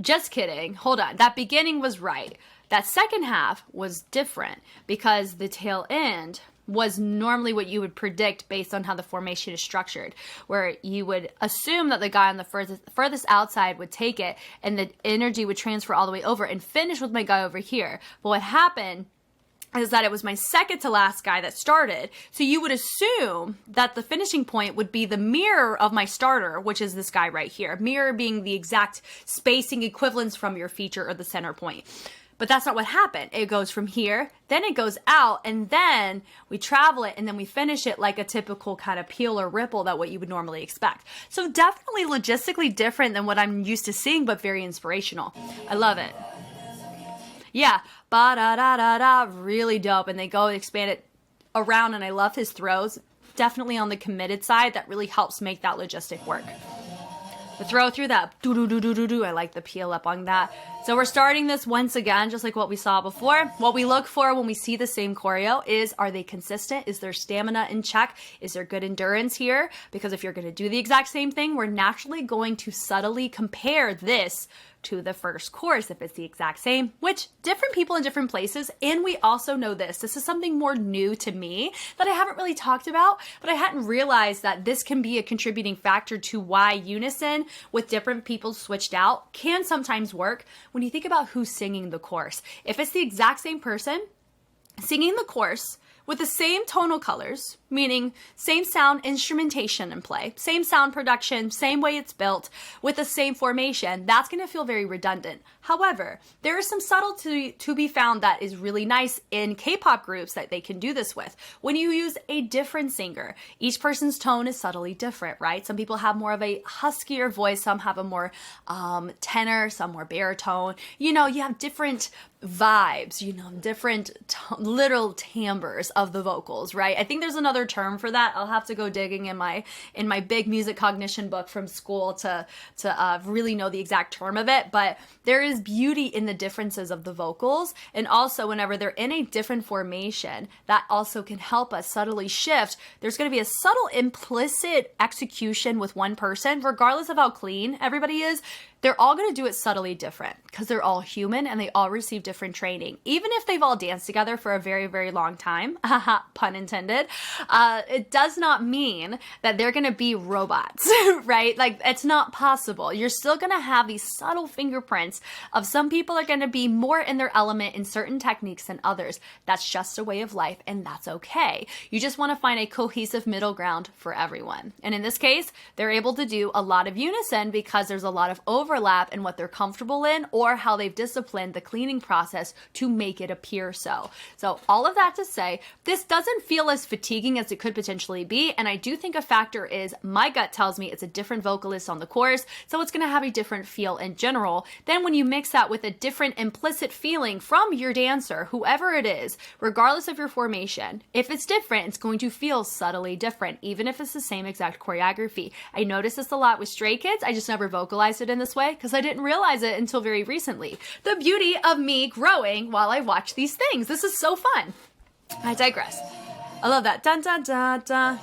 A: just kidding, hold on, that beginning was right. That second half was different because the tail end was normally what you would predict based on how the formation is structured, where you would assume that the guy on the furthest outside would take it and the energy would transfer all the way over and finish with my guy over here. But what happened is that it was my second to last guy that started. So you would assume that the finishing point would be the mirror of my starter, which is this guy right here. Mirror being the exact spacing equivalence from your feature or the center point. But that's not what happened. It goes from here, then it goes out, and then we travel it, and then we finish it like a typical kind of peel or ripple that what you would normally expect. So definitely logistically different than what I'm used to seeing, but very inspirational. I love it. Yeah, ba-da-da-da-da, really dope. And they go and expand it around, and I love his throws. Definitely on the committed side, that really helps make that logistic work. The throw through that, do-do-do-do-do-do, I like the peel up on that. So we're starting this once again, just like what we saw before. What we look for when we see the same choreo is, are they consistent? Is their stamina in check? Is there good endurance here? Because if you're going to do the exact same thing, we're naturally going to subtly compare this to the first chorus if it's the exact same, which different people in different places. And we also know this is something more new to me that I haven't really talked about, but I hadn't realized that this can be a contributing factor to why unison with different people switched out can sometimes work when you think about who's singing the chorus. If it's the exact same person singing the chorus with the same tonal colors, meaning same sound instrumentation and play, same sound production, same way it's built, with the same formation, that's going to feel very redundant. However, there is some subtlety to be found that is really nice in K-pop groups that they can do this with. When you use a different singer, each person's tone is subtly different, right? Some people have more of a huskier voice, some have a more tenor, some more baritone. You know, you have different vibes, you know, different literal timbres of the vocals, right? I think there's another term for that. I'll have to go digging in my big music cognition book from school to really know the exact term of it. But there is beauty in the differences of the vocals, and also whenever they're in a different formation, that also can help us subtly shift. There's going to be a subtle implicit execution with one person, regardless of how clean everybody is. They're all going to do it subtly different because they're all human and they all receive different training. Even if they've all danced together for a very, very long time, pun intended, it does not mean that they're going to be robots, right? Like, it's not possible. You're still going to have these subtle fingerprints of some people are going to be more in their element in certain techniques than others. That's just a way of life, and that's okay. You just want to find a cohesive middle ground for everyone. And in this case, they're able to do a lot of unison because there's a lot of overlap in what they're comfortable in or how they've disciplined the cleaning process to make it appear so. So all of that to say, this doesn't feel as fatiguing as it could potentially be. And I do think a factor is my gut tells me it's a different vocalist on the chorus, so it's going to have a different feel in general. Then when you mix that with a different implicit feeling from your dancer, whoever it is, regardless of your formation, if it's different, it's going to feel subtly different, even if it's the same exact choreography. I notice this a lot with Stray Kids. I just never vocalized it in this way because I didn't realize it until very recently. The beauty of me growing while I watch these things. This is so fun. I digress. I love that. Dun, dun, dun, dun.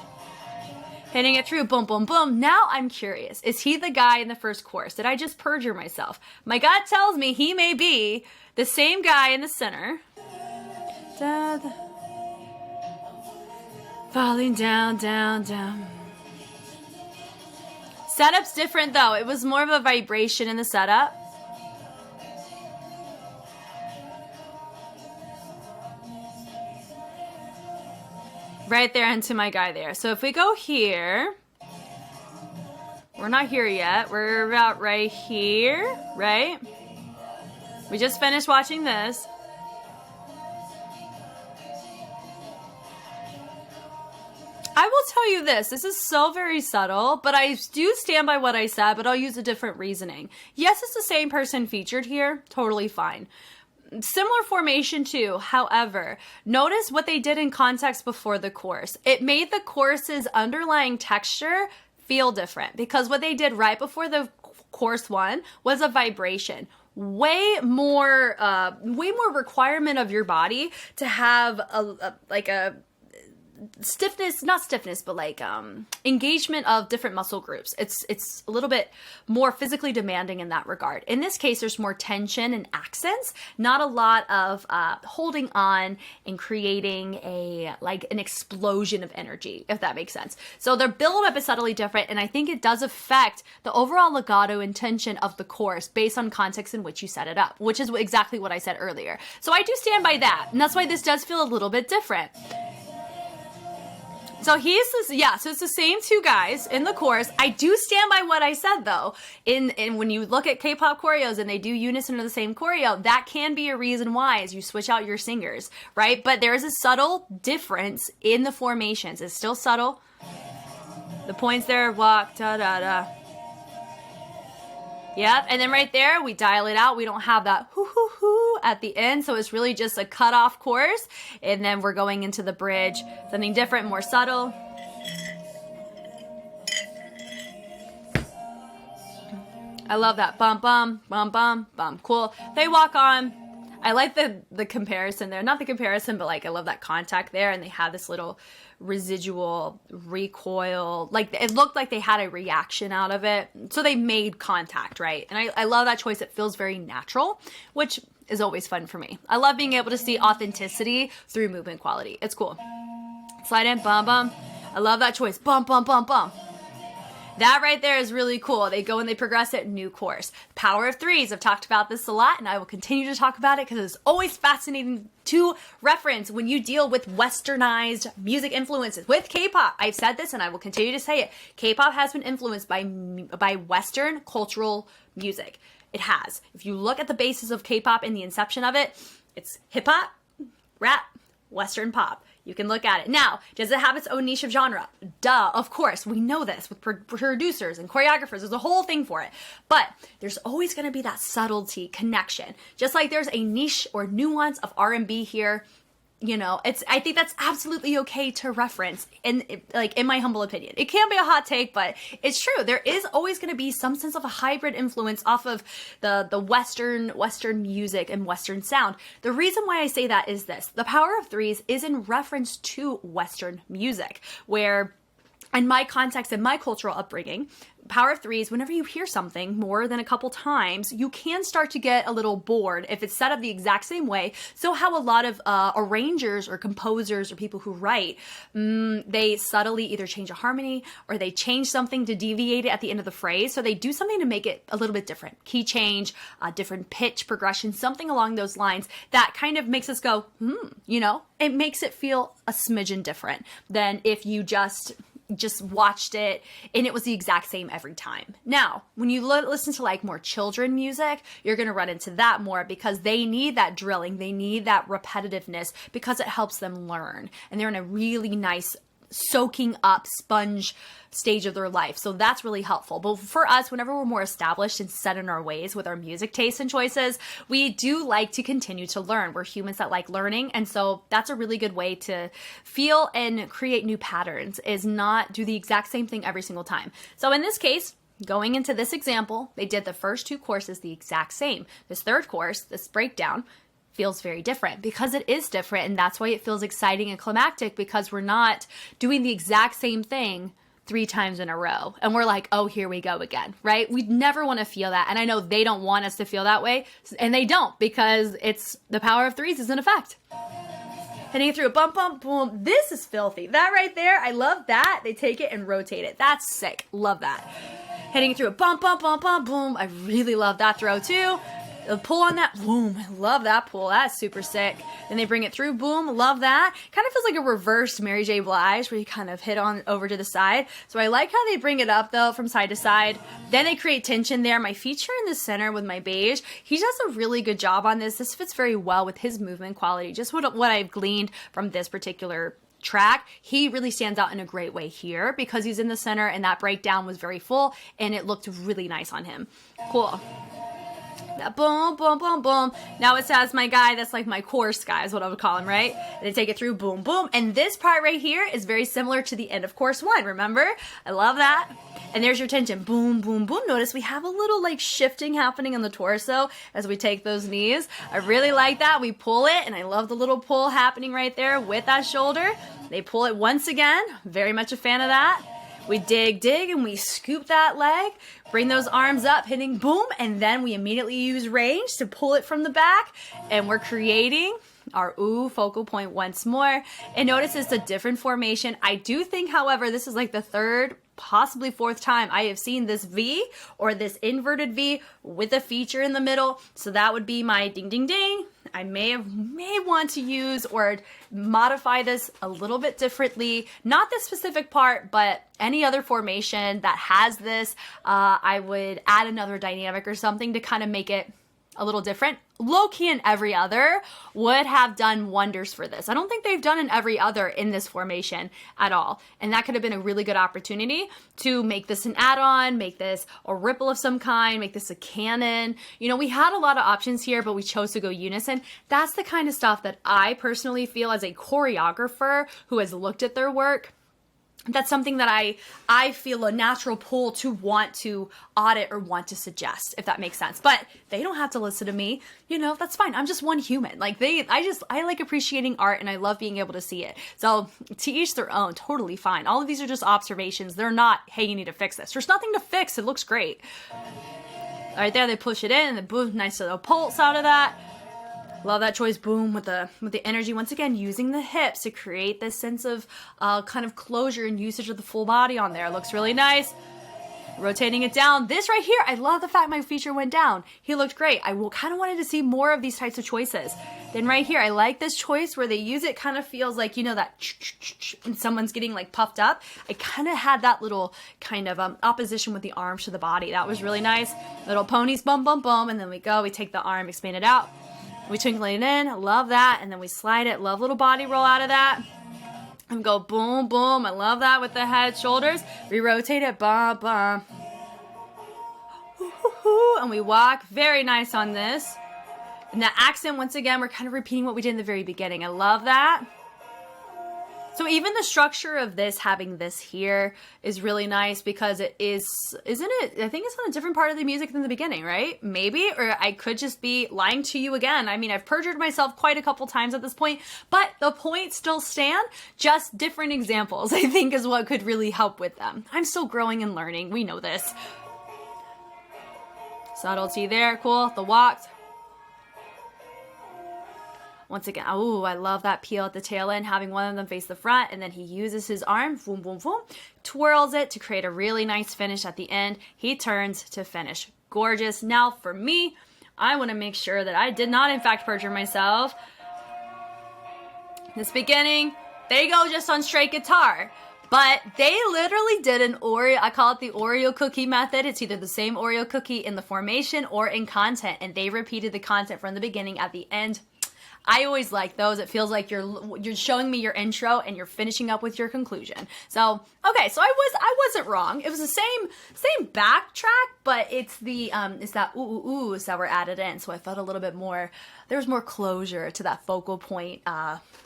A: Hitting it through. Boom, boom, boom. Now I'm curious. Is he the guy in the first chorus? Did I just perjure myself? My gut tells me he may be the same guy in the center. Da, da. Falling down, down, down. Setup's different though. It was more of a vibration in the setup. Right there into my guy there. So if we go here, we're not here yet. We're about right here, right? We just finished watching this. I will tell you this is so very subtle, but I do stand by what I said, but I'll use a different reasoning. Yes, it's the same person featured here, totally fine. Similar formation too, however, notice what they did in context before the chorus. It made the chorus's underlying texture feel different because what they did right before the chorus one was a vibration. Way more requirement of your body to have a stiffness, not stiffness, but like engagement of different muscle groups. It's a little bit more physically demanding in that regard. In this case, there's more tension and accents, not a lot of holding on and creating an explosion of energy, if that makes sense. So their build-up is subtly different, and I think it does affect the overall legato intention of the chorus based on context in which you set it up, which is exactly what I said earlier. So I do stand by that, and that's why this does feel a little bit different. So so it's the same two guys in the chorus. I do stand by what I said though. In when you look at K-pop choreos and they do unison of the same choreo, that can be a reason why as you switch out your singers, right? But there is a subtle difference in the formations. It's still subtle. The points there, walk, da da da. Yep, and then right there, we dial it out. We don't have that hoo hoo hoo at the end, so it's really just a cut-off chorus, and then we're going into the bridge, something different, more subtle. I love that. Bum, bum, bum, bum, bum. Cool. They walk on. I like the comparison there. Not the comparison, but like I love that contact there. And they had this little residual recoil. Like it looked like they had a reaction out of it. So they made contact, right? And I love that choice. It feels very natural, which is always fun for me. I love being able to see authenticity through movement quality. It's cool. Slide in, bum, bum. I love that choice. Bum, bum, bum, bum. That right there is really cool. They go and they progress it, new course. Power of threes. I've talked about this a lot and I will continue to talk about it because it's always fascinating to reference when you deal with westernized music influences. With K-pop, I've said this and I will continue to say it. K-pop has been influenced by Western cultural music. It has. If you look at the basis of K-pop and the inception of it, it's hip-hop, rap, Western pop. You can look at it. Now, does it have its own niche of genre? Duh, of course. We know this with producers and choreographers. There's a whole thing for it. But there's always going to be that subtlety, connection. Just like there's a niche or nuance of R&B here. You know, I think that's absolutely okay to reference, and like in my humble opinion. It can be a hot take, but it's true. There is always going to be some sense of a hybrid influence off of the Western music and Western sound. The reason why I say that is this. The Power of Threes is in reference to Western music, where in my context and my cultural upbringing, Power of Threes, whenever you hear something more than a couple times, you can start to get a little bored if it's set up the exact same way. So how a lot of arrangers or composers or people who write, they subtly either change a harmony or they change something to deviate it at the end of the phrase. So they do something to make it a little bit different. Key change, different pitch progression, something along those lines that kind of makes us go, you know, it makes it feel a smidgen different than if you just watched it and it was the exact same every time. Now, when you listen to like more children music, you're going to run into that more because they need that drilling. They need that repetitiveness because it helps them learn. And they're in a really nice soaking up sponge stage of their life. So that's really helpful. But for us, whenever we're more established and set in our ways with our music tastes and choices, we do like to continue to learn. We're humans that like learning. And so that's a really good way to feel and create new patterns, is not do the exact same thing every single time. So in this case, going into this example, they did the first two courses the exact same. This third course, this breakdown, feels very different because it is different, and that's why it feels exciting and climactic, because we're not doing the exact same thing 3 times in a row and we're like, oh, here we go again, right? We'd never want to feel that, and I know they don't want us to feel that way, and they don't, because it's the Power of Threes is in effect. Hitting through a bump, bump, boom. This is filthy. That right there, I love that. They take it and rotate it. That's sick. Love that. Hitting through a bump, bump, bump, bump, boom. I really love that throw too. The pull on that, boom, I love that pull, that's super sick. Then they bring it through, boom, love that. Kind of feels like a reversed Mary J. Blige, where you kind of hit on over to the side. So I like how they bring it up though, from side to side. Then they create tension there. My feature in the center with my beige, he does a really good job on this. This fits very well with his movement quality, just what I've gleaned from this particular track. He really stands out in a great way here because he's in the center, and that breakdown was very full and it looked really nice on him. Cool. That boom, boom, boom, boom. Now it says my guy, that's like my course guy is what I would call him, right? And they take it through, boom, boom. And this part right here is very similar to the end of course 1, remember? I love that. And there's your tension, boom, boom, boom. Notice we have a little like shifting happening on the torso as we take those knees. I really like that. We pull it, and I love the little pull happening right there with that shoulder. They pull it once again. Very much a fan of that. We dig, and we scoop that leg, bring those arms up, hitting boom, and then we immediately use range to pull it from the back, and we're creating our ooh focal point once more. And notice it's a different formation. I do think, however, this is like the 3rd, possibly 4th time I have seen this V or this inverted V with a feature in the middle. So that would be my ding, ding, ding. I may want to use or modify this a little bit differently. Not this specific part, but any other formation that has this, I would add another dynamic or something to kind of make it a little different. Low-key and every other would have done wonders for this. I don't think they've done an every other in this formation at all. And that could have been a really good opportunity to make this an add-on, make this a ripple of some kind, make this a canon. You know, we had a lot of options here, but we chose to go unison. That's the kind of stuff that I personally feel as a choreographer who has looked at their work, that's something that I feel a natural pull to want to audit or want to suggest, if that makes sense. But they don't have to listen to me. You know, that's fine. I'm just one human. Like I like appreciating art and I love being able to see it. So to each their own, totally fine. All of these are just observations. They're not, hey, you need to fix this. There's nothing to fix. It looks great. All right, there they push it in and then boom, nice little pulse out of that. Love that choice, boom, with the energy. Once again, using the hips to create this sense of kind of closure and usage of the full body on there. Looks really nice. Rotating it down. This right here, I love the fact my feature went down. He looked great. I kind of wanted to see more of these types of choices. Then right here, I like this choice where they use it, kind of feels like, you know, that and someone's getting like puffed up. I kind of had that little kind of opposition with the arms to the body. That was really nice. Little ponies, bum, bum, bum. And then we go, we take the arm, expand it out. We twinkle it in, love that, and then we slide it, love little body roll out of that, and go boom, boom, I love that with the head, shoulders, we rotate it, bum, bum, and we walk, very nice on this, and the accent, once again, we're kind of repeating what we did in the very beginning, I love that. So even the structure of this, having this here, is really nice because it is, isn't it? I think it's on a different part of the music than the beginning, right? Maybe, or I could just be lying to you again. I mean, I've perjured myself quite a couple times at this point, but the points still stand, just different examples, I think is what could really help with them. I'm still growing and learning, we know this. Subtlety there, cool, the walks. Once again, oh, I love that peel at the tail end, having one of them face the front, and then he uses his arm, boom, boom, boom, twirls it to create a really nice finish at the end. He turns to finish. Gorgeous. Now for me, I want to make sure that I did not, in fact, perjure myself. This beginning, they go just on straight guitar. But they literally did an Oreo, I call it the Oreo cookie method. It's either the same Oreo cookie in the formation or in content, and they repeated the content from the beginning at the end. I always like those. It feels like you're showing me your intro and you're finishing up with your conclusion. So, okay, so I wasn't wrong. It was the same backtrack, but it's that oohs that were added in. So I felt a little bit more, there was more closure to that focal point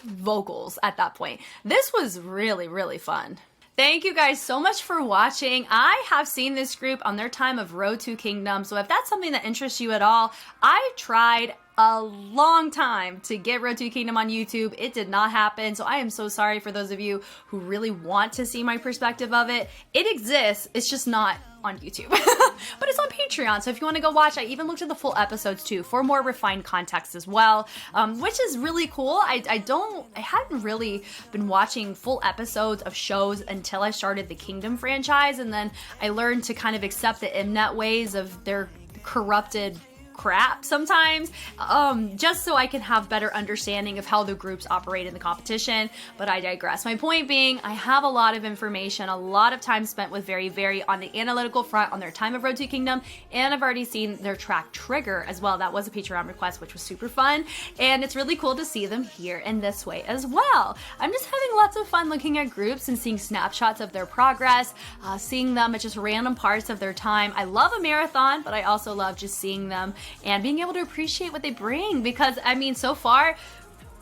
A: vocals at that point. This was really, really fun. Thank you guys so much for watching. I have seen this group on their time of Road to Kingdom, so if that's something that interests you at all, I tried a long time to get Road to Kingdom on YouTube. It did not happen, so I am so sorry for those of you who really want to see my perspective of it. It exists, it's just not on YouTube. But it's on Patreon, so if you want to go watch, I even looked at the full episodes too for more refined context as well, which is really cool. I hadn't really been watching full episodes of shows until I started the Kingdom franchise, and then I learned to kind of accept the Mnet ways of their corrupted crap sometimes, just so I can have better understanding of how the groups operate in the competition, but I digress. My point being, I have a lot of information, a lot of time spent with VERIVERY on the analytical front on their time of Road to Kingdom, and I've already seen their track Trigger as well. That was a Patreon request, which was super fun, and it's really cool to see them here in this way as well. I'm just having lots of fun looking at groups and seeing snapshots of their progress, seeing them at just random parts of their time. I love a marathon, but I also love just seeing them and being able to appreciate what they bring, because I mean, so far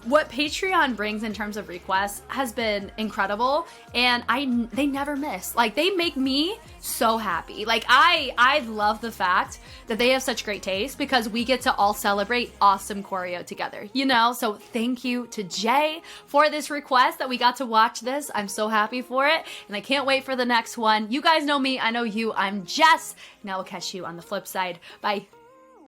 A: what Patreon brings in terms of requests has been incredible, and they never miss. Like, they make me so happy. Like, I love the fact that they have such great taste, because we get to all celebrate awesome choreo together, you know? So thank you to Jay for this request that we got to watch this. I'm so happy for it, and I can't wait for the next one. You guys know me, I know you. I'm Jess. Now we'll catch you on the flip side. Bye.